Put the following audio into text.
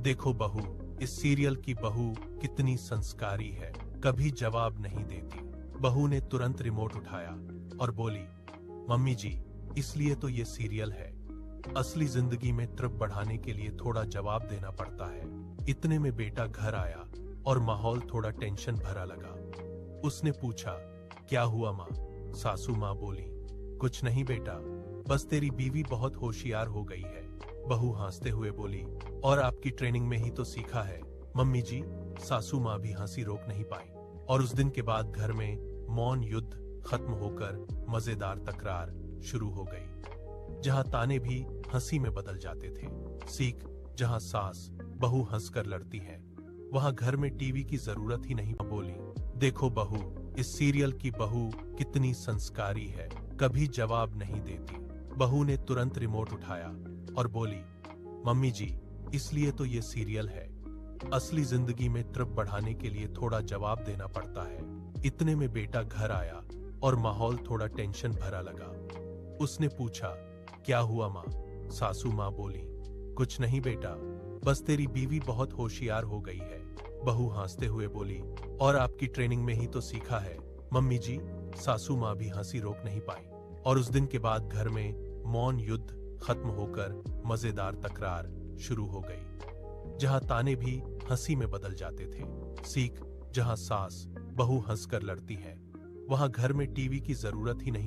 देखो बहू, इस सीरियल की बहू कितनी संस्कारी है, कभी जवाब नहीं देती। बहू ने तुरंत रिमोट उठाया और बोली, मम्मी जी, इसलिए तो ये सीरियल है। असली जिंदगी में ट्रिप बढ़ाने के लिए थोड़ा जवाब देना पड़ता है। इतने में बेटा घर आया और माहौल थोड़ा टेंशन भरा लगा। उसने पूछा, क्या हुआ माँ? सासू माँ बोली, कुछ नहीं बेटा, बस तेरी बीवी बहुत होशियार हो गई है। बहू हंसते हुए बोली, और आपकी ट्रेनिंग में ही तो सीखा है मम्मी जी। सासू माँ भी हंसी रोक नहीं पाई और उस दिन के बाद घर में मौन युद्ध खत्म होकर मजेदार तकरार शुरू हो गई, जहां ताने भी हंसी में बदल जाते थे। सीख, जहां सास बहू हंसकर लड़ती है, वहां घर में टीवी की जरूरत ही नहीं। बोली, देखो बहू, इस सीरियल की बहू कितनी संस्कारी है, कभी जवाब नहीं देती। बहू ने तुरंत रिमोट उठाया और बोली, मम्मी जी, इसलिए तो ये सीरियल है। असली जिंदगी में ट्रिप बढ़ाने के लिए थोड़ा जवाब देना पड़ता है। इतने में बेटा घर आया और माहौल थोड़ा टेंशन भरा लगा। उसने पूछा, क्या हुआ माँ? सासू माँ बोली, कुछ नहीं बेटा, बस तेरी बीवी बहुत होशियार हो गई है। बहू हंसते हुए बोली, और आपकी ट्रेनिंग में ही तो सीखा है मम्मी जी। सासू माँ भी हंसी रोक नहीं पाई और उस दिन के बाद घर में मौन युद्ध खत्म होकर मजेदार तकरार शुरू हो गई, जहां ताने भी हंसी में बदल जाते थे। सीख, जहां सास बहू हंसकर लड़ती है, वहां घर में टीवी की जरूरत ही नहीं।